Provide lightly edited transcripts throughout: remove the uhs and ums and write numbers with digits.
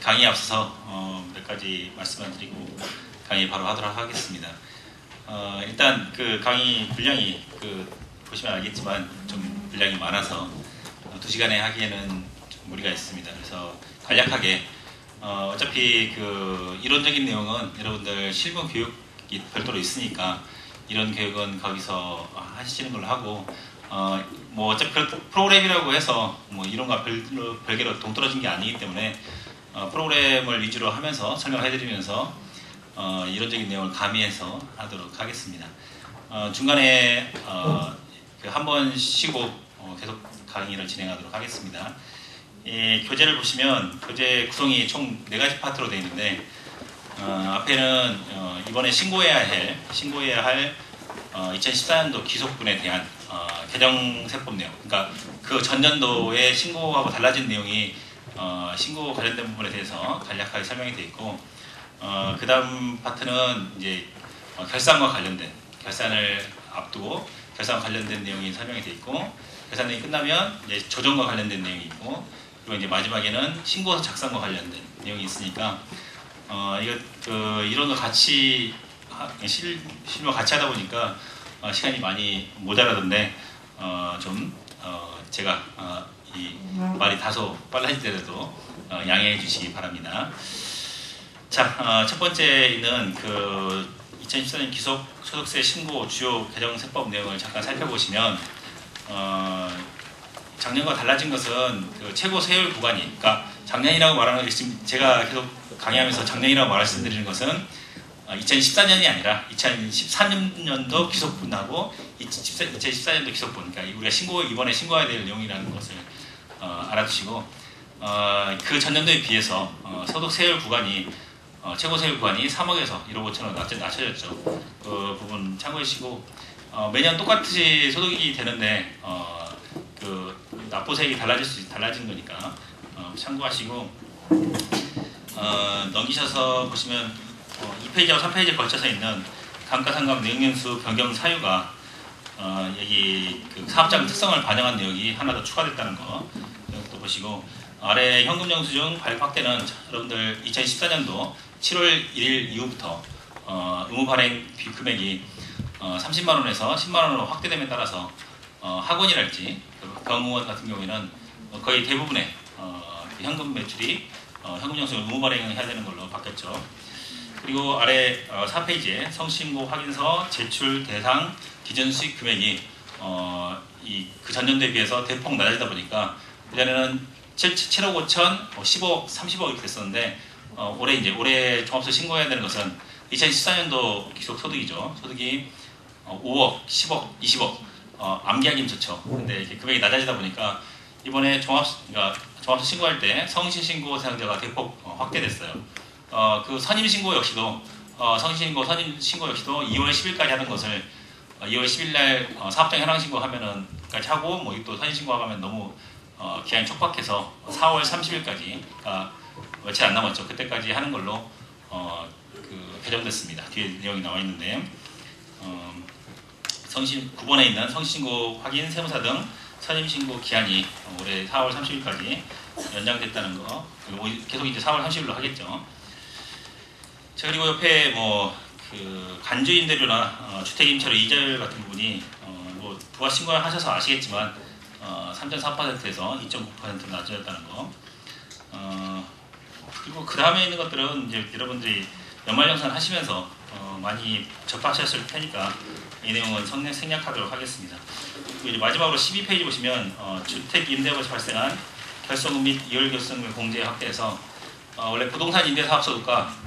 강의에 앞서서 몇 가지 말씀을 드리고 강의 바로 하도록 하겠습니다. 일단 그 강의 분량이 보시면 알겠지만 좀 분량이 많아서 2시간에 하기에는 좀 무리가 있습니다. 그래서 간략하게 어차피 그 이론적인 내용은 여러분들 실무 교육이 별도로 있으니까 이런 교육은 거기서 하시는 걸로 하고 뭐 어차피 프로그램이라고 해서 뭐 이론과 별개로 동떨어진 게 아니기 때문에 프로그램을 위주로 하면서 설명해드리면서 이론적인 내용을 가미해서 하도록 하겠습니다. 중간에 한 번 쉬고 계속 강의를 진행하도록 하겠습니다. 교재를 보시면 교재 구성이 총 4가지 파트로 되어 있는데 앞에는 이번에 신고해야 할 2014년도 기속분에 대한 개정세법 내용, 그러니까 그 전년도에 신고하고 달라진 내용이 신고 관련된 부분에 대해서 간략하게 설명이 되어 있고, 그 다음 파트는 이제 결산과 관련된, 결산을 앞두고 결산과 관련된 내용이 설명이 되어 있고, 결산이 끝나면 이제 조정과 관련된 내용이 있고, 그리고 이제 마지막에는 신고서 작성과 관련된 내용이 있으니까 이런 거 같이 실무 같이 하다 보니까 시간이 많이 모자라던데 제가 이 말이 다소 빨라지더라도 양해해 주시기 바랍니다. 자, 첫 번째 있는 2014년 기속소득세 신고 주요 개정세법 내용을 잠깐 살펴보시면 작년과 달라진 것은 최고 세율 구간이, 그러니까 작년이라고 말하는 게 지금 제가 계속 강의하면서 작년이라고 말씀드리는 것은 2014년이 아니라 2013년도 기속분하고 2014년도 기속분, 그러니까 우리가 이번에 신고해야 될 내용이라는 것을 알아두시고, 그 전년도에 비해서 소득 세율 구간이 최고 세율 구간이 3억에서 1억 5천원 낮춰졌죠. 그 부분 참고해 주시고, 매년 똑같이 소득이 되는데 납부세액이 달라진 거니까 참고하시고, 넘기셔서 보시면 2페이지와 3페이지에 걸쳐서 있는 감가상각 내역연수 변경 사유가 여기 사업장 특성을 반영한 내역이 하나 더 추가됐다는 거 또 보시고, 아래 현금영수증 발급 확대는 여러분들 2014년도 7월 1일 이후부터 의무 발행 금액이 30만원에서 10만원으로 확대됨에 따라서 학원이랄지 병무원 같은 경우에는 거의 대부분의 현금 매출이 현금영수증 의무 발행을 해야 되는 걸로 바뀌었죠. 그리고 아래 4페이지에 성신고 확인서 제출 대상 기준 수익 금액이 그 전년도에 비해서 대폭 낮아지다 보니까 그전에는 7억 5천, 10억, 30억 이렇게 됐었는데 올해 종합소 신고해야 되는 것은 2014년도 기속소득이죠. 소득이 5억, 10억, 20억 암기하기는 좋죠. 근데 이렇게 금액이 낮아지다 보니까 이번에 종합소 신고할 때 성신신고 대상자가 대폭 확대됐어요. 그 선임신고 역시도 성신신고, 선임신고 역시도 2월 10일까지 하는 것을 2월 10일날 사업장 현황신고하면은 까지 하고, 뭐 또 선임신고하면 너무 기한이 촉박해서 4월 30일까지, 그러니까 며칠 안 남았죠. 그때까지 하는 걸로 개정됐습니다. 뒤에 내용이 나와 있는데, 9번에 있는 성신신고 확인, 세무사 등 선임신고 기한이 올해 4월 30일까지 연장됐다는 거, 그리고 계속 이제 4월 30일로 하겠죠. 자, 그리고 옆에 간주임대료나 주택임차료 이자율 같은 부분이 부가 신고를 하셔서 아시겠지만 3.4%에서 2.9%로 낮아졌다는 거. 그리고 그 다음에 있는 것들은 이제 여러분들이 연말정산 하시면서 많이 접하셨을 테니까 이 내용은 생략하도록 하겠습니다. 그리고 이제 마지막으로 12페이지 보시면 주택 임대업에서 발생한 결손금 및 이월 결손금의 공제 확대해서 원래 부동산 임대사업소득과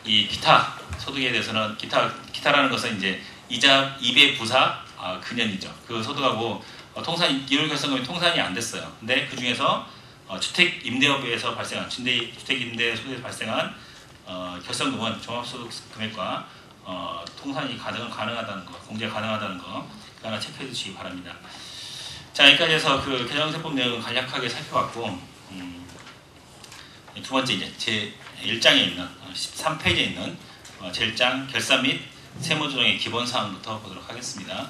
이 기타 소득에 대해서는 기타라는 것은 이제 이자 2배 부사 금연이죠. 그 소득하고 이월 결손금이 통산이 안 됐어요. 근데 그 중에서 주택 임대업에서 발생한 주택 임대 소득에서 발생한 결손금은 종합소득 금액과 통산이 가능하다는 거, 공제가 가능하다는 거 하나 체크해 주시기 바랍니다. 자, 여기까지 해서 개정세법 내용을 간략하게 살펴봤고, 두 번째 이제 제 1장에 있는 13페이지에 있는 제1장 결산 및 세무조정의 기본사항부터 보도록 하겠습니다.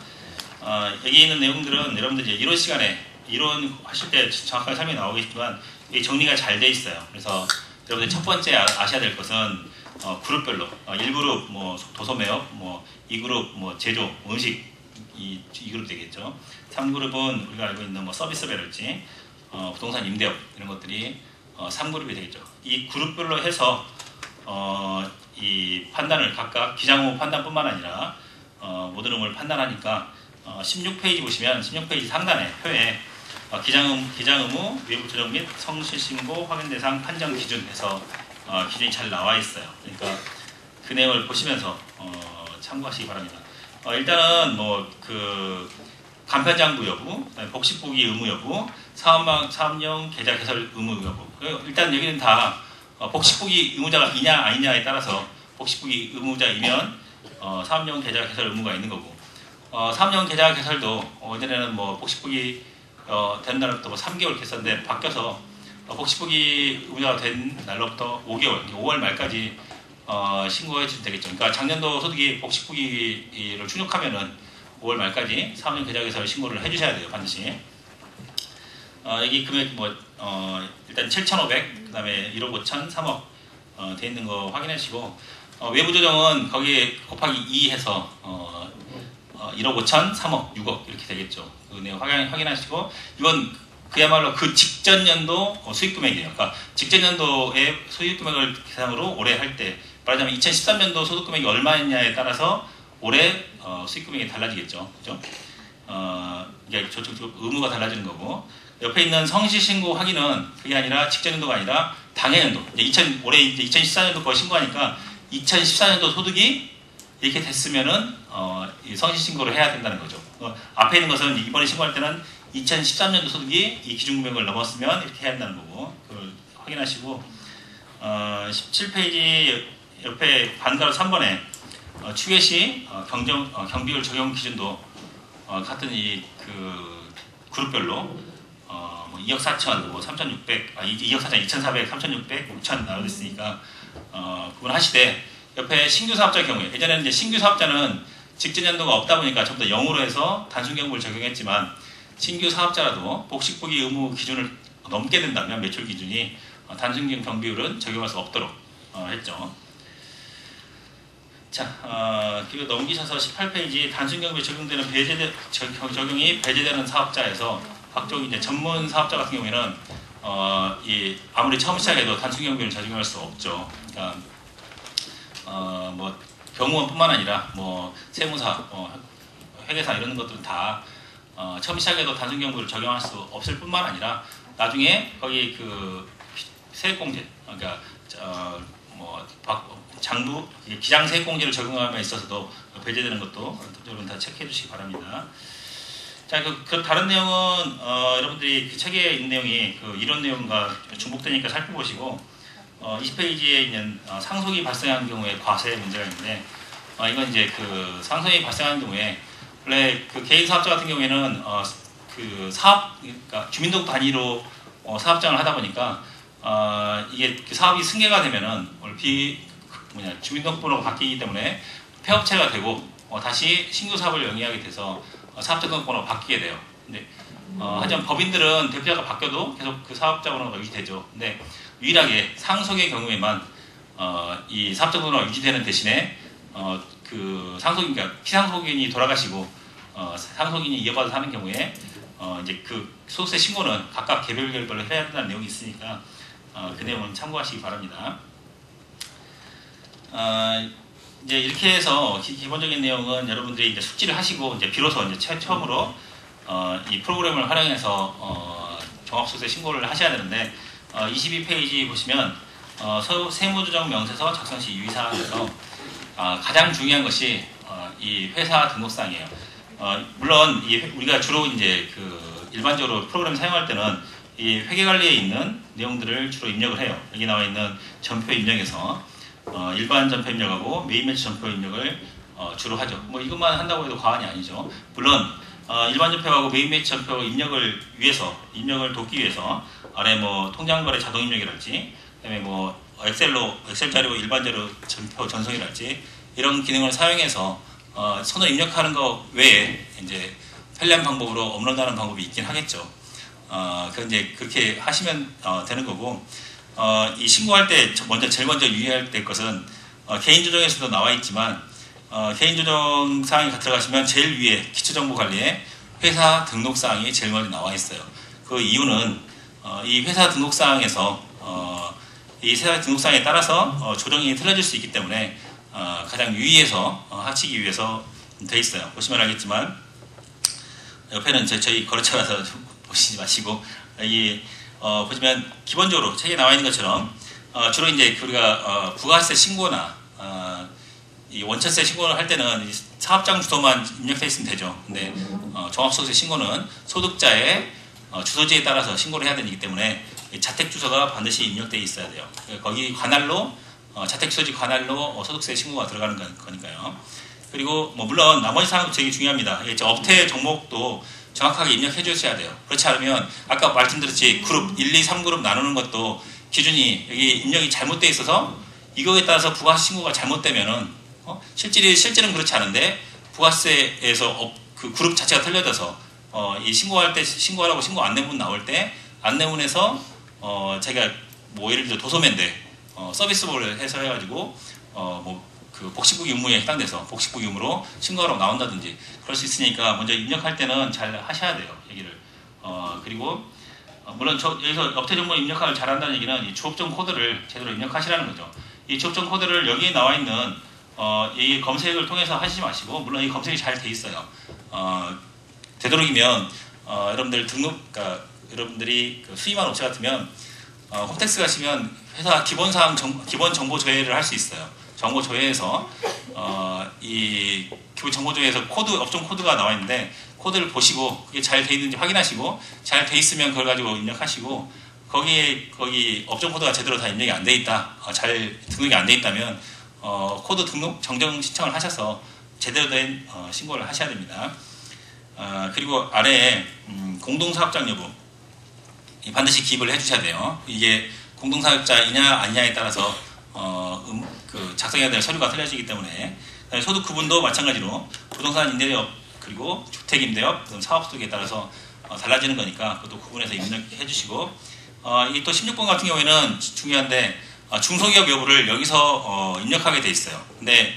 여기 있는 내용들은 여러분들 이제 이론 시간에 이론 하실 때 정확하게 설명이 나오겠지만 정리가 잘 돼 있어요. 그래서 여러분들 첫 번째 아셔야 될 것은 그룹별로 1그룹 뭐 도서 매업, 뭐 2그룹 뭐 제조, 음식 이 그룹 되겠죠. 3그룹은 우리가 알고 있는 뭐 서비스배랄지 부동산 임대업 이런 것들이 3그룹이 되겠죠. 이 그룹별로 해서 이 판단을 각각 기장 의무 판단뿐만 아니라 모든 의무를 판단하니까 16페이지 보시면 16페이지 상단에 표에 기장 의무, 외부 조정 및 성실 신고 확인 대상 판정 기준 해서 기준이 잘 나와 있어요. 그러니까 그 내용을 보시면서 참고하시기 바랍니다. 일단은 뭐 그 간편장부 여부, 복식보기 의무 여부, 사업용 계좌 개설 의무 여부. 일단 여기는 다 복식보기 의무자가 이냐 아니냐에 따라서 복식보기 의무자이면 사업용 계좌 개설 의무가 있는 거고, 사업용 계좌 개설도 예전에는 뭐 복식보기 된 날부터 뭐 3개월 이렇게 했었는데 바뀌어서 복식보기 의무자가 된 날로부터 5개월, 5월 말까지 신고해 주시면 되겠죠. 그러니까 작년도 소득이 복식보기를 충족하면은 5월 말까지 사업용 계좌 개설 신고를 해주셔야 돼요, 반드시. 여기 금액 뭐 일단 7,500, 그다음에 1억 5천, 3억 돼 있는 거 확인하시고, 외부 조정은 거기에 곱하기 2 해서 1억 5천, 3억, 6억 이렇게 되겠죠. 그 내용 확인하시고, 이건 그야말로 그 직전 연도 수익 금액이에요. 그러니까 직전 연도의 수익 금액을 계산으로 올해 할 때, 말하자면 2013년도 소득 금액이 얼마였냐에 따라서 올해 수익 금액이 달라지겠죠. 그죠? 이게 저쪽 의무가 달라지는 거고, 옆에 있는 성실 신고 확인은 그게 아니라 직전 연도가 아니라 당해 연도. 올해 이제 2014년도 거 신고하니까 2014년도 소득이 이렇게 됐으면은 성실 신고를 해야 된다는 거죠. 앞에 있는 것은 이번에 신고할 때는 2013년도 소득이 이 기준 금액을 넘었으면 이렇게 해야 한다는 거고, 그걸 확인하시고, 17페이지 옆에 반가로 3번에 추계 시 경비율 적용 기준도 같은 그 그룹별로 뭐 2억 4천, 뭐 3,600, 2억 4천, 2,400, 3,600, 5천 나눠져 있으니까 구분하시되, 옆에 신규 사업자 경우에, 예전에는 이제 신규 사업자는 직전 연도가 없다 보니까 전부 다 0으로 해서 단순 경부를 적용했지만, 신규 사업자라도 복식보기 의무 기준을 넘게 된다면 매출 기준이 단순 경비율은 적용할 수 없도록 했죠. 자, 그리고 넘기셔서 18페이지 단순 경비에 적용되는 적용이 배제되는 사업자에서 각종 이제 전문 사업자 같은 경우에는 아무리 처음 시작해도 단순 경비를 적용할 수 없죠. 그러니까 뭐 경무원뿐만 아니라 뭐 세무사, 회계사 이런 것들은 다 처음 시작해도 단순 경비를 적용할 수 없을 뿐만 아니라 나중에 거기 그 세액공제, 그러니까 뭐 장부 기장 세액공제를 적용함에 있어서도 배제되는 것도 여러분 다 체크해 주시기 바랍니다. 자, 그 다른 내용은 여러분들이 그 책에 있는 내용이 그 이론 내용과 중복되니까 살펴보시고, 20페이지에 있는 상속이 발생한 경우에 과세 문제가 있는데, 이건 이제 그 상속이 발생한 경우에 원래 그 개인 사업자 같은 경우에는 그 그러니까 주민등록 단위로 사업장을 하다 보니까 이게 그 사업이 승계가 되면은 주민등록번호가 바뀌기 때문에 폐업체가 되고 다시 신규 사업을 영위하게 돼서 사업등록번호가 바뀌게 돼요. 근데 하지만 법인들은 대표자가 바뀌어도 계속 그 사업자 번호가 유지되죠. 근데 유일하게 상속의 경우에만 이 사업자 번호가 유지되는 대신에 그 그러니까 피상속인이 돌아가시고 상속인이 이어받아서 하는 경우에 이제 그 소득세 신고는 각각 개별별로 해야 된다는 내용이 있으니까 그 내용은 참고하시기 바랍니다. 이제 이렇게 해서 기본적인 내용은 여러분들이 이제 숙지를 하시고 이제 비로소 이제 처음으로 이 프로그램을 활용해서 종합소득세 신고를 하셔야 되는데, 22페이지 보시면 세무조정 명세서 작성 시 유의사항에서 가장 중요한 것이 이 회사 등록사항이에요. 물론 우리가 주로 이제 그 일반적으로 프로그램 사용할 때는 이 회계관리에 있는 내용들을 주로 입력을 해요. 여기 나와 있는 전표 입력에서 일반 전표 입력하고 메인 매치 전표 입력을 주로 하죠. 뭐 이것만 한다고 해도 과언이 아니죠. 물론 일반 전표하고 메인 매치 전표 입력을 돕기 위해서 아래 뭐 통장거래 자동 입력이랄지, 그다음에 뭐 엑셀 자료 일반 자료 전표 전송이랄지 이런 기능을 사용해서 손으로 입력하는 것 외에 이제 편리한 방법으로 업로드하는 방법이 있긴 하겠죠. 그 이제 그렇게 하시면 되는 거고, 이 신고할 때 제일 먼저 유의할 될 것은 개인 조정에서도 나와 있지만 개인 조정 사항이 들어가시면 제일 위에 기초정보관리에 회사 등록 사항이 제일 먼저 나와 있어요. 그 이유는 이 회사 등록 사항에서 이 회사 등록 사항에 따라서 조정이 틀려질 수 있기 때문에 가장 유의해서 하시기 위해서 돼 있어요. 보시면 알겠지만 옆에는 저희 거래처라서 보시지 마시고 여기 보시면 기본적으로 책에 나와 있는 것처럼 주로 이제 우리가 부가세 신고나 이 원천세 신고를 할 때는 사업장 주소만 입력돼 있으면 되죠. 근데 종합소득세 신고는 소득자의 주소지에 따라서 신고를 해야 되기 때문에 자택 주소가 반드시 입력돼 있어야 돼요. 거기 관할로 자택 주소지 관할로 소득세 신고가 들어가는 거니까요. 그리고 물론 나머지 사항도 되게 중요합니다. 업태 종목도 정확하게 입력해 주셔야 돼요. 그렇지 않으면 아까 말씀드렸지 그룹 1, 2, 3그룹 나누는 것도 기준이 여기 입력이 잘못되어 있어서 이거에 따라서 부가세 신고가 잘못되면은 실제는 그렇지 않은데 부가세에서 그 그룹 자체가 틀려져서 이 신고할 때 신고하라고 신고 안내문 나올 때 안내문에서 자기가 예를 들어 도소매인데 서비스업을 해서 해가지고 그 복식부 유무에 해당돼서 복식부 유무로 신고하러 나온다든지 그럴 수 있으니까 먼저 입력할 때는 잘 하셔야 돼요. 얘기를. 그리고 물론 여기서 업태 정보 입력을 잘한다는 얘기는 이 주업종 코드를 제대로 입력하시라는 거죠. 이 주업종 코드를 여기에 나와 있는 이 검색을 통해서 하시지 마시고 물론 이 검색이 잘 돼 있어요. 되도록이면 여러분들 그러니까 여러분들이 그 수임한 업체 같으면 홈택스 가시면 회사 기본사항 기본 정보 조회를 할 수 있어요. 정보 조회에서 이 기본 정보 조회에서 업종 코드가 나와 있는데 코드를 보시고 그게 잘 돼 있는지 확인하시고 잘 돼 있으면 그걸 가지고 입력하시고 거기 업종 코드가 제대로 다 입력이 안 돼 있다, 잘 등록이 안 돼 있다면 코드 등록 정정 신청을 하셔서 제대로 된 신고를 하셔야 됩니다. 그리고 아래에 공동사업장 여부 반드시 기입을 해주셔야 돼요. 이게 공동사업자이냐 아니냐에 따라서 그 작성해야 될 서류가 틀려지기 때문에 소득 구분도 마찬가지로 부동산 임대업 그리고 주택임대업 사업소득에 따라서 달라지는 거니까 그것도 구분해서 입력해 주시고 이 또 16번 같은 경우에는 중요한데 중소기업 여부를 여기서 입력하게 돼 있어요. 근데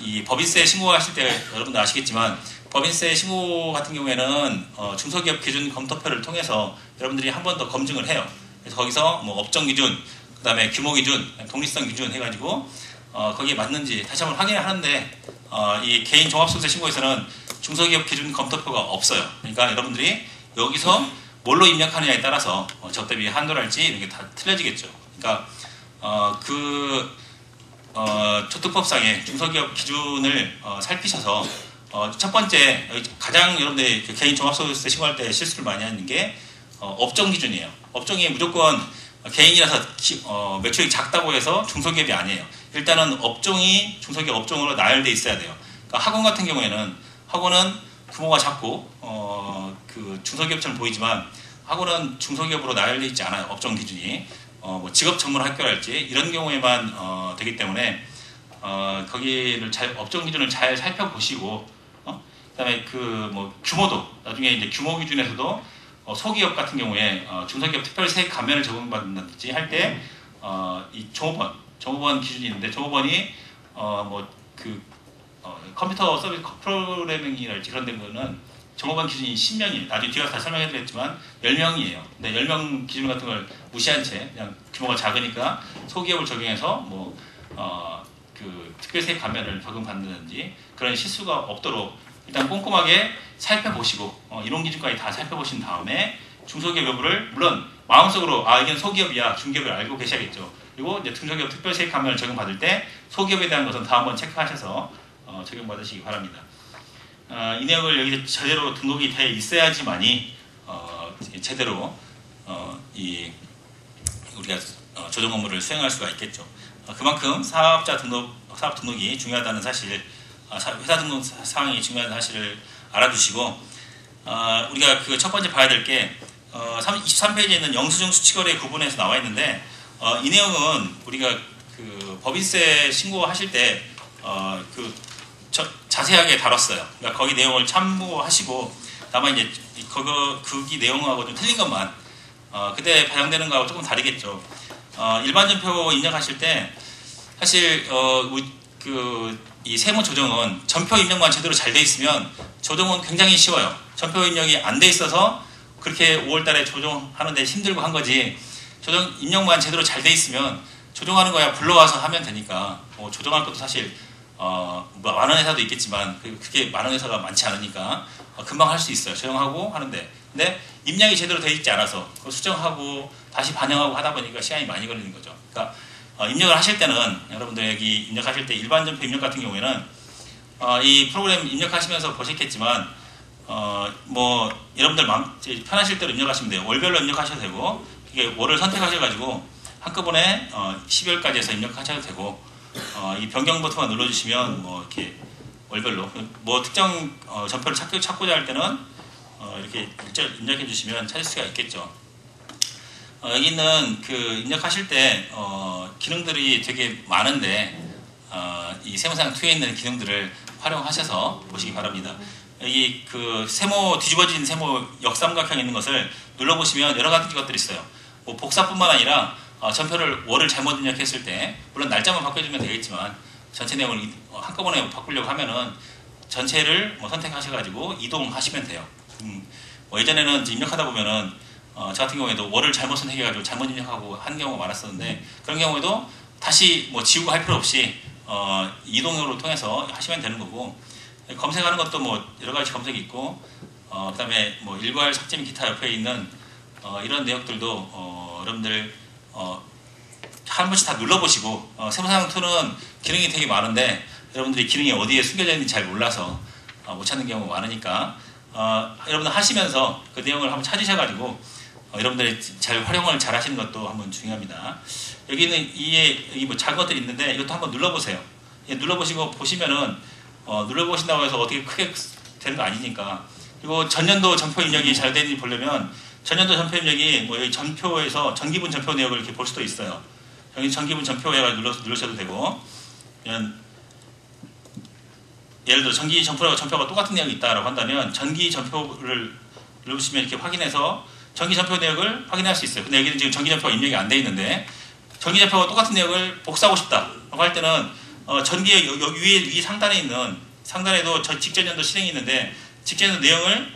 이 법인세 신고하실 때 여러분도 아시겠지만 법인세 신고 같은 경우에는 중소기업 기준 검토표를 통해서 여러분들이 한 번 더 검증을 해요. 그래서 거기서 업종 기준, 그 다음에 규모 기준, 독립성 기준 해가지고 거기에 맞는지 다시 한번 확인을 하는데 이 개인 종합소득세 신고에서는 중소기업 기준 검토표가 없어요. 그러니까 여러분들이 여기서 뭘로 입력하느냐에 따라서 적대비 한도랄지 이런 게 다 틀려지겠죠. 그러니까 조특법상의 중소기업 기준을 살피셔서 첫 번째 가장 여러분들이 개인 종합소득세 신고할 때 실수를 많이 하는 게 업종 기준이에요. 업종이 무조건 개인이라서 매출이 작다고 해서 중소기업이 아니에요. 일단은 업종이 중소기업 업종으로 나열돼 있어야 돼요. 그러니까 학원 같은 경우에는 학원은 규모가 작고 그 중소기업처럼 보이지만 학원은 중소기업으로 나열돼 있지 않아요. 업종 기준이 직업 전문 학교랄지 이런 경우에만 되기 때문에 거기를 업종 기준을 잘 살펴보시고 그다음에 규모도 나중에 이제 규모 기준에서도 소기업 같은 경우에 중소기업 특별세 감면을 적용받는다든지 할 때 이 종업원 기준이 있는데 종업원이 컴퓨터 서비스 프로그래밍이랄지 그런 데는 종업원 기준이 10명이에요. 나중에 뒤에 가서 다 설명해드렸지만 10명이에요. 근데 10명 기준 같은 걸 무시한 채 그냥 규모가 작으니까 소기업을 적용해서 그 특별세 감면을 적용받는다든지 그런 실수가 없도록 일단 꼼꼼하게 살펴보시고 이론 기준까지 다 살펴보신 다음에 중소기업 여부를 물론 마음속으로 이건 소기업이야 중기업을 알고 계셔야겠죠. 그리고 이제 중소기업 특별세 감면을 적용받을 때 소기업에 대한 것은 다 한번 체크하셔서 적용받으시기 바랍니다. 이 내용을 여기 제대로 등록이 돼 있어야지만이 제대로 우리가 조정 업무를 수행할 수가 있겠죠. 그만큼 사업 등록이 중요하다는 사실, 회사 등록 사항이 중요한 사실을 알아두시고 우리가 그 첫 번째 봐야 될 게 23페이지에 있는 영수증 수취거래 구분에서 나와 있는데 이 내용은 우리가 그 법인세 신고하실 때 자세하게 다뤘어요. 그러니까 거기 내용을 참고하시고 다만 이제 그거 거기 내용하고 좀 틀린 것만 그때 반영되는 거하고 조금 다르겠죠. 일반 전표 입력하실 때 사실 이 세무 조정은 전표 입력만 제대로 잘 돼 있으면 조정은 굉장히 쉬워요. 전표 입력이 안 돼 있어서 그렇게 5월달에 조정하는데 힘들고 한 거지. 조정 입력만 제대로 잘 돼 있으면 조정하는 거야 불러와서 하면 되니까 조정할 것도 사실 많은 회사도 있겠지만 그게 많은 회사가 많지 않으니까 금방 할 수 있어요. 조정하고 하는데 근데 입력이 제대로 돼 있지 않아서 수정하고 다시 반영하고 하다 보니까 시간이 많이 걸리는 거죠. 그러니까 입력을 하실 때는 여러분들 여기 입력하실 때 일반 전표 입력 같은 경우에는 이 프로그램 입력하시면서 보셨겠지만 뭐 여러분들 편하실 대로 입력하시면 돼요. 월별로 입력하셔도 되고 이게 월을 선택하셔가지고 한꺼번에 12월까지 해서 입력하셔도 되고 이 변경 버튼만 눌러주시면 뭐 이렇게 월별로 뭐 특정 전표를 찾고자 할 때는 이렇게 일절 입력해 주시면 찾을 수가 있겠죠. 여기 있는 그 입력하실 때 기능들이 되게 많은데 이 세무사항2에 있는 기능들을 활용하셔서 보시기 바랍니다. 여기 그 뒤집어진 세모 역삼각형 있는 것을 눌러보시면 여러 가지 것들이 있어요. 뭐 복사뿐만 아니라 전표를 월을 잘못 입력했을 때 물론 날짜만 바꿔주면 되겠지만 전체 내용을 한꺼번에 바꾸려고 하면은 전체를 뭐 선택하셔가지고 이동하시면 돼요. 뭐 예전에는 입력하다 보면은 저 같은 경우에도 월을 잘못 선택해가지고 잘못 입력하고 하는 경우가 많았었는데 그런 경우에도 다시 뭐 지우고 할 필요 없이 이동으로 통해서 하시면 되는 거고 검색하는 것도 뭐 여러 가지 검색이 있고 그다음에 뭐 일괄 삭제 및 기타 옆에 있는 이런 내역들도 여러분들 한 번씩 다 눌러보시고 세무사항2는 기능이 되게 많은데 여러분들이 기능이 어디에 숨겨져 있는지 잘 몰라서 못 찾는 경우가 많으니까 여러분들 하시면서 그 내용을 한번 찾으셔가지고 여러분들이 잘 활용을 잘 하시는 것도 한번 중요합니다. 여기는 여기 뭐 작은 것들이 있는데 이것도 한번 눌러보세요. 눌러보시고 보시면은 눌러보신다고 해서 어떻게 크게 되는 거 아니니까. 그리고 전년도 전표 입력이 잘 되는지 보려면 전년도 전표 입력이 뭐 여기 전표에서 전기분 전표 내역을 이렇게 볼 수도 있어요. 여기 전기분 전표 내역을 누르셔도 되고 예를 들어 전기 전표가 똑같은 내역이 있다라고 한다면 전기 전표를 누르시면 이렇게 확인해서 전기 전표 내역을 확인할 수 있어요. 근데 여기는 지금 전기 전표가 입력이 안 돼 있는데 전기 전표가 똑같은 내역을 복사하고 싶다라고 할 때는 전기의 여기 위 상단에도 직전 연도 실행이 있는데 직전 연도 내용을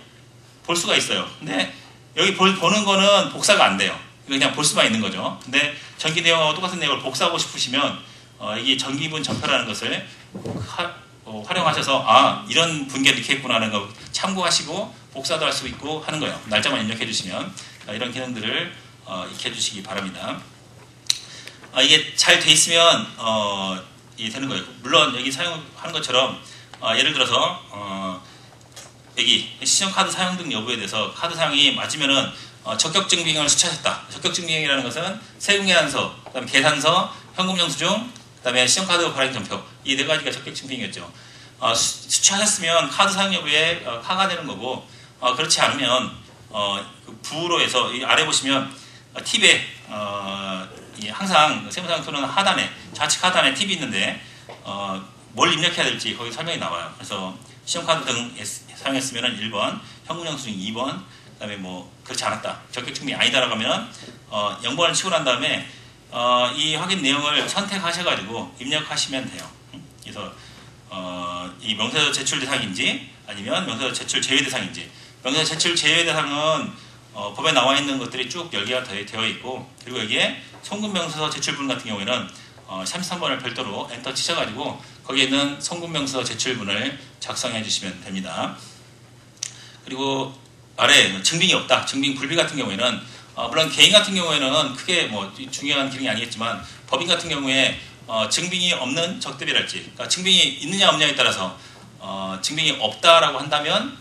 볼 수가 있어요. 근데 여기 보는 거는 복사가 안 돼요. 그냥 볼 수만 있는 거죠. 근데 전기 내용하고 똑같은 내용을 복사하고 싶으시면 이게 전기분 전표라는 것을 활용하셔서 이런 분계를 이렇게 했구나라는 거 참고하시고 복사도 할 수 있고 하는 거예요. 날짜만 입력해 주시면 이런 기능들을 익혀 주시기 바랍니다. 이게 잘 돼 있으면 이게 되는 거예요. 물론 여기 사용하는 것처럼 예를 들어서 여기 신용카드 사용 등 여부에 대해서 카드 사용이 맞으면은 적격증빙을 수취하셨다. 적격증빙이라는 것은 세금계산서, 그다음에 계산서, 현금영수증, 그다음에 신용카드 발행 전표 이 네 가지가 적격증빙이었죠. 수취하셨으면 카드 사용 여부에 카가 되는 거고 그렇지 않으면 그 부로 해서 이 아래 보시면 팁에 항상 세무사항2는 하단에 좌측 하단에 팁이 있는데 뭘 입력해야 될지 거기 설명이 나와요. 그래서 신용카드 등 사용했으면 1번, 현금영수증 2번, 그다음에 뭐 그렇지 않았다, 적격증빙이 아니다라고 하면 0번을 치고 난 다음에 이 확인 내용을 선택하셔가지고 입력하시면 돼요. 그래서 이 명세서 제출 대상인지 아니면 명세서 제출 제외 대상인지 명세서 제출 제외 대상은 법에 나와 있는 것들이 쭉 열개가 되어 있고 그리고 여기에 송금명세서 제출분 같은 경우에는 33번을 별도로 엔터 치셔가지고 거기에 있는 송금명세서 제출분을 작성해 주시면 됩니다. 그리고 아래 증빙이 없다, 증빙 불비 같은 경우에는 물론 개인 같은 경우에는 크게 뭐 중요한 기능이 아니겠지만 법인 같은 경우에 증빙이 없는 적대비랄지, 그러니까 증빙이 있느냐 없느냐에 따라서 증빙이 없다라고 한다면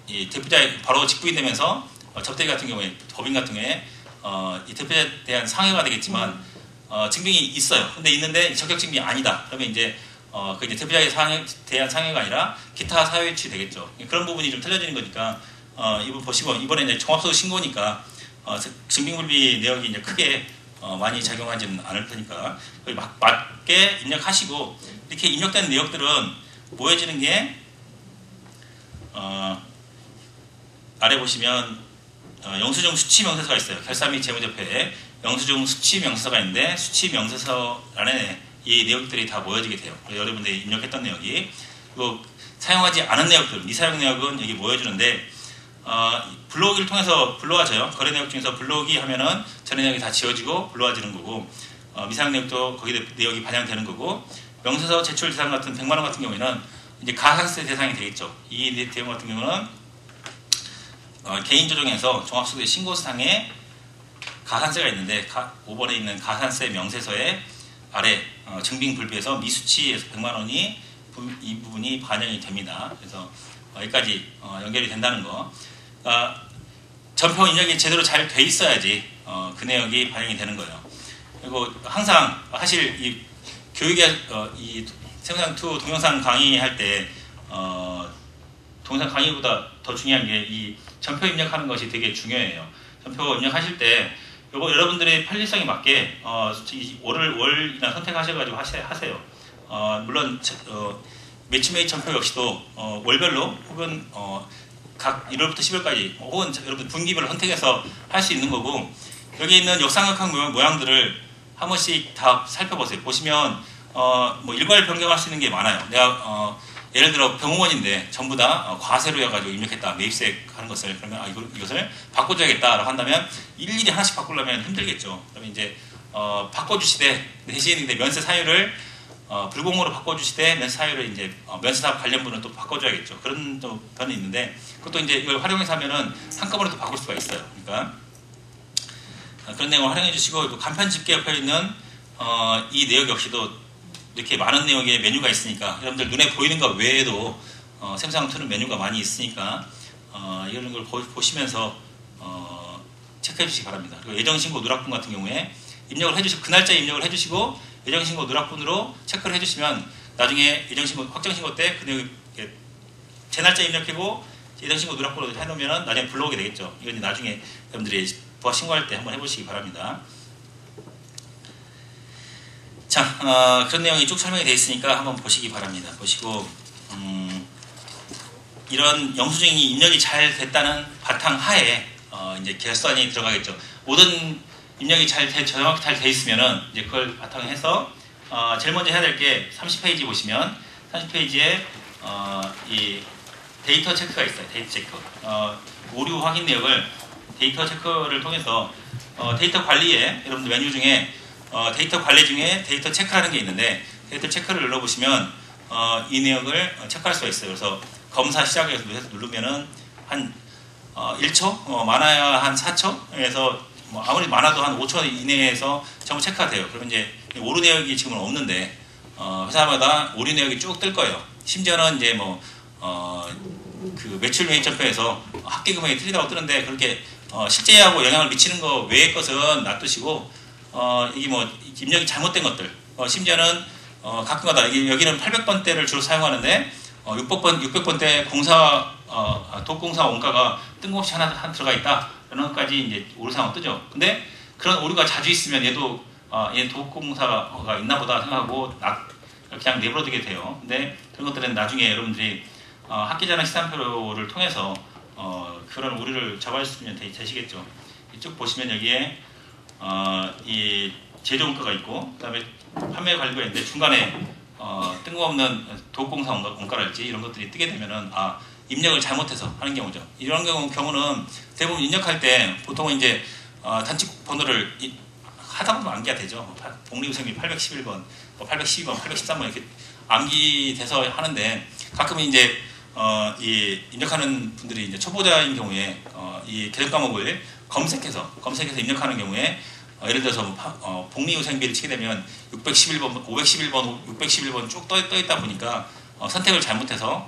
이 대표자에 바로 직부인되면서 적대비 같은 경우에 법인 같은 경우에 이 대표자에 대한 상해가 되겠지만 증빙이 있어요. 근데 있는데 적격 증빙이 아니다. 그러면 이제 그 이제 대표자에 대한 상해가 아니라 기타 사유치 되겠죠. 그런 부분이 좀 틀려지는 거니까 이거 보시고 이번에 이제 종합소득 신고니까 증빙불비 내역이 이제 크게 많이 작용하지는 않을 테니까 맞게 입력하시고 이렇게 입력된 내역들은 모여지는 게 아래 보시면 영수증 수취 명세서가 있어요. 결산 및 재무제표에 영수증 수취 명세서가 있는데 수취 명세서 안에 이 내역들이 다 모여지게 돼요. 여러분들이 입력했던 내역이 그리고 사용하지 않은 내역들, 미사용 내역은 여기 모여주는데 불러오기를 통해서 불러와져요. 거래 내역 중에서 불러오기 하면은 전에 내역이 다 지워지고 불러와지는 거고 미사용 내역도 거기 내역이 반영되는 거고 명세서 제출 대상 같은 100만 원 같은 경우에는 이제 가산세 대상이 되겠죠. 이 내용 같은 경우는 개인 조정에서 종합소득세 신고사항에 가산세가 있는데 5번에 있는 가산세 명세서에 아래 증빙 불비해서 미수치에서 100만 원이 이 부분이 반영이 됩니다. 그래서 여기까지 연결이 된다는 거. 전표 입력이 제대로 잘 돼 있어야지 그 내역이 반영이 되는 거예요. 그리고 항상 사실 이 교육에 이 생산2 동영상 강의할 때 동영상 강의보다 더 중요한 게 이 전표 입력하는 것이 되게 중요해요. 전표 입력하실 때 요거 여러분들의 편리성에 맞게 월이나 선택하셔가지고 하세요. 물론 매치 메이 전표 역시도 월별로 혹은 각 1월부터 10월까지 혹은 여러분 분기별로 선택해서 할 수 있는 거고 여기 있는 역삼각형 모양들을 한 번씩 다 살펴보세요. 보시면 뭐 일괄 변경할 수 있는 게 많아요. 내가 예를 들어 병원인데 전부 다 과세로여가지고 입력했다. 매입세 하는 것을 그러면 이것을 바꿔줘야겠다라고 한다면 일일이 하나씩 바꾸려면 힘들겠죠. 그러면 이제 바꿔주시되 대신 이제 면세 사유를 불공모로 바꿔주시되 면세 사유를 이제 면세사업 관련 분은 또 바꿔줘야겠죠. 그런 또 변이 있는데 그것도 이제 이걸 활용해서 하면은 한꺼번에 또 바꿀 수가 있어요. 그러니까 그런 내용을 활용해 주시고 또 간편 집계 옆에 있는 이 내역 역시도 이렇게 많은 내용의 메뉴가 있으니까 여러분들 눈에 보이는 것 외에도 샘상투는 메뉴가 많이 있으니까 이런 걸 보시면서 체크해 주시기 바랍니다. 그리고 예정신고 누락분 같은 경우에 입력을 해주시고 그 날짜에 입력을 해주시고 예정신고 누락분으로 체크를 해주시면 나중에 예정신고 확정신고 때 그 내용 제 날짜 입력하고 예정신고 누락분으로 해놓으면 나중에 불러오게 되겠죠. 이건 나중에 여러분들이 부하 신고할 때 한번 해보시기 바랍니다. 자, 그런 내용이 쭉 설명이 되어 있으니까 한번 보시기 바랍니다. 보시고 이런 영수증이 입력이 잘 됐다는 바탕 하에 이제 결산이 들어가겠죠. 모든 입력이 정확히 잘 돼 있으면은 이제 그걸 바탕에 해서 제일 먼저 해야 될 게 30페이지 보시면 30페이지에 이 데이터 체크가 있어요. 데이터 체크. 오류 확인 내역을 데이터 체크를 통해서 데이터 관리에 여러분들 메뉴 중에 데이터 관리 중에 데이터 체크라는 게 있는데 데이터 체크를 눌러보시면 이 내역을 체크할 수가 있어요. 그래서 검사 시작해서 누르면은 한 1초, 많아야 한 4초에서 뭐 아무리 많아도 한 5초 이내에서 전부 체크가 돼요. 그러면 이제 오류 내역이 지금은 없는데 회사마다 오류 내역이 쭉 뜰 거예요. 심지어는 이제 뭐 그 매출 매입 전표에서 합계 금액이 틀리다고 뜨는데 그렇게 실제하고 영향을 미치는 거 외의 것은 놔두시고 이게 뭐 입력이 잘못된 것들 심지어는 가끔가다 여기는 800번대를 주로 사용하는데 600번대 도공사 원가가 뜬금없이 하나 들어가 있다 이런 것까지 이제 오류 상황 뜨죠. 근데 그런 오류가 자주 있으면 얘도 얘 도공사가 있나 보다 생각하고 그냥 내버려두게 돼요. 근데 그런 것들은 나중에 여러분들이 학기자랑 시산표를 통해서 그런 오류를 잡아주시면 되시겠죠. 이쪽 보시면 여기에 이 제조원가가 있고 그 다음에 판매 관리가 있는데 중간에 뜬금없는 도공사 원가랄지 이런 것들이 뜨게 되면은 입력을 잘못해서 하는 경우죠. 이런 경우는 대부분 입력할 때 보통은 이제 단체 번호를 하다 보면 암기가 되죠. 복리후생비 811번, 812번, 813번 이렇게 암기돼서 하는데 가끔은 이제 이 입력하는 분들이 이제 초보자인 경우에 이 계정 과목을 검색해서 입력하는 경우에 예를 들어서 복리후생비를 치게 되면 611번, 511번, 611번 쭉 떠 있다 보니까 선택을 잘못해서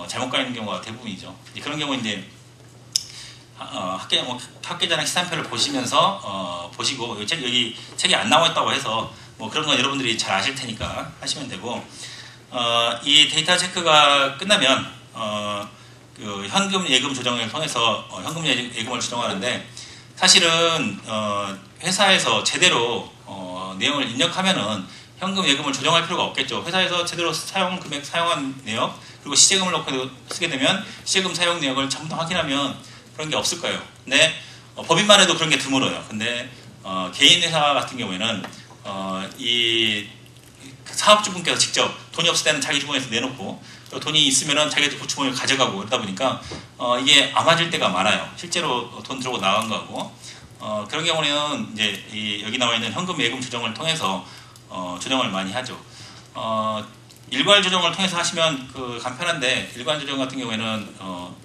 잘못 가 있는 경우가 대부분이죠. 그런 경우 이제 학계자랑 시산표를 보시면서 보시고 여기 책이 안 나와 있다고 해서 뭐 그런 건 여러분들이 잘 아실 테니까 하시면 되고 이 데이터 체크가 끝나면 그 현금 예금 조정을 통해서 현금 예금을 조정하는데 사실은 회사에서 제대로 내용을 입력하면은 현금 예금을 조정할 필요가 없겠죠. 회사에서 제대로 사용 금액 사용한 내역 그리고 시제금을 넣고 쓰게 되면 시제금 사용 내역을 전부 다 확인하면 그런 게 없을 거예요. 근데 법인만 해도 그런 게 드물어요. 근데 개인 회사 같은 경우에는 이 사업주분께서 직접 돈이 없을 때는 자기 주머니에서 내놓고 돈이 있으면은 자기 주머니에 가져가고 그러다 보니까 이게 안 맞을 때가 많아요. 실제로 돈 들고 나간 거하고 그런 경우에는 이제 여기 나와 있는 현금 예금 조정을 통해서 조정을 많이 하죠. 일괄 조정을 통해서 하시면 간편한데 일괄 조정 같은 경우에는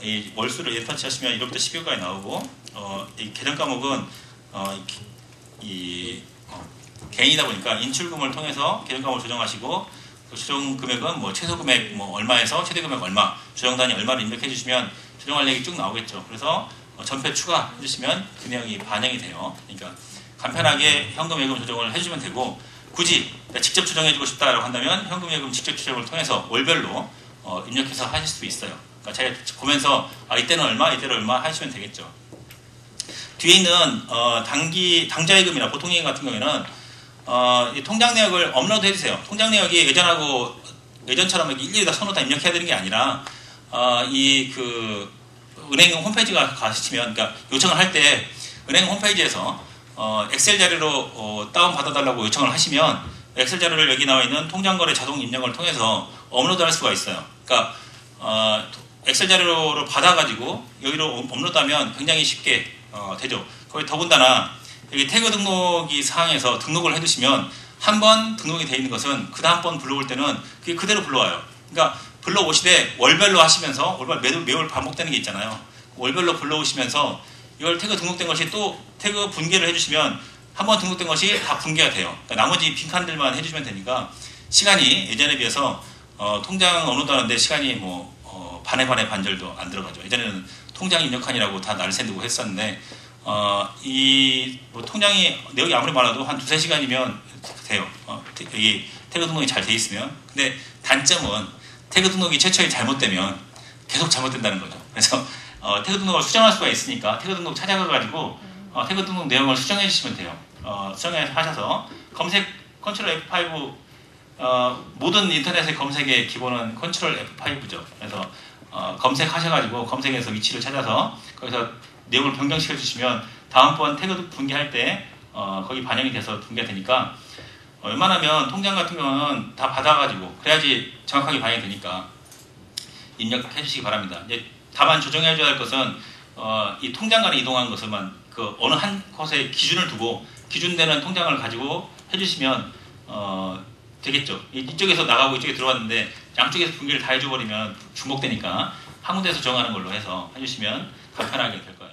이 월수를 엔터치 하시면 1억부터 12억까지 나오고 이 계정 과목은 개인이다 보니까 인출금을 통해서 계정 과목을 조정하시고 그 조정 금액은 뭐 최소 금액 뭐 얼마에서 최대 금액 얼마 조정 단위 얼마를 입력해 주시면 조정할 내역이 쭉 나오겠죠. 그래서 전표 추가해 주시면 그 내용이 반영이 돼요. 그러니까 간편하게 현금 예금 조정을 해주시면 되고 굳이 직접 조정해주고 싶다라고 한다면 현금 예금 직접 조정을 통해서 월별로 입력해서 하실 수도 있어요. 그러니까 자기가 보면서 이때는 얼마, 이때는 얼마 하시면 되겠죠. 뒤에 있는 당좌예금이나 보통예금 같은 경우에는 이 통장 내역을 업로드 해주세요. 통장 내역이 예전처럼 이렇게 일일이 다 손으로 다 입력해야 되는 게 아니라 은행 홈페이지가 가시면 그러니까 요청을 할 때 은행 홈페이지에서 엑셀 자료로 다운받아달라고 요청을 하시면 엑셀 자료를 여기 나와 있는 통장거래 자동 입력을 통해서 업로드할 수가 있어요. 그러니까 엑셀 자료로 받아가지고 여기로 업로드하면 굉장히 쉽게 되죠. 거기 더군다나 여기 태그 등록이 사항에서 등록을 해두시면 한 번 등록이 되어 있는 것은 그 다음번 불러올 때는 그게 그대로 불러와요. 그러니까 불러오시되 월별로 하시면서 매월 반복되는 게 있잖아요. 월별로 불러오시면서 이걸 태그 등록된 것이 또 태그 분개를 해주시면 한 번 등록된 것이 다 분개가 돼요. 그러니까 나머지 빈칸들만 해주시면 되니까 시간이 예전에 비해서 통장 업로드하는데 시간이 반의 반절도 안 들어가죠. 예전에는 통장 입력한이라고 다 날 새두고 했었는데 통장이 내역이 아무리 많아도 한 2-3시간이면 돼요. 여기 태그 등록이 잘 돼 있으면. 근데 단점은 태그 등록이 최초에 잘못되면 계속 잘못된다는 거죠. 그래서 태그 등록을 수정할 수가 있으니까 태그 등록 찾아가가지고 태그 등록 내용을 수정해 주시면 돼요. 수정하셔서 검색 컨트롤 F5 모든 인터넷의 검색의 기본은 컨트롤 F5죠. 그래서 검색하셔가지고 검색에서 위치를 찾아서 거기서 내용을 변경시켜 주시면 다음번 태그 분개할 때 거기 반영이 돼서 분개가 되니까 웬만하면 통장 같은 경우는 다 받아가지고 그래야지 정확하게 반영이 되니까 입력해 주시기 바랍니다. 이제 다만 조정해 줘야 할 것은 이 통장 간에 이동한 것을만 어느 한 곳에 기준을 두고 기준되는 통장을 가지고 해주시면 되겠죠. 이쪽에서 나가고 이쪽에 들어왔는데 양쪽에서 분개를 다 해줘버리면 중복되니까 한 군데에서 정하는 걸로 해서 해주시면 간편하게 될 거예요.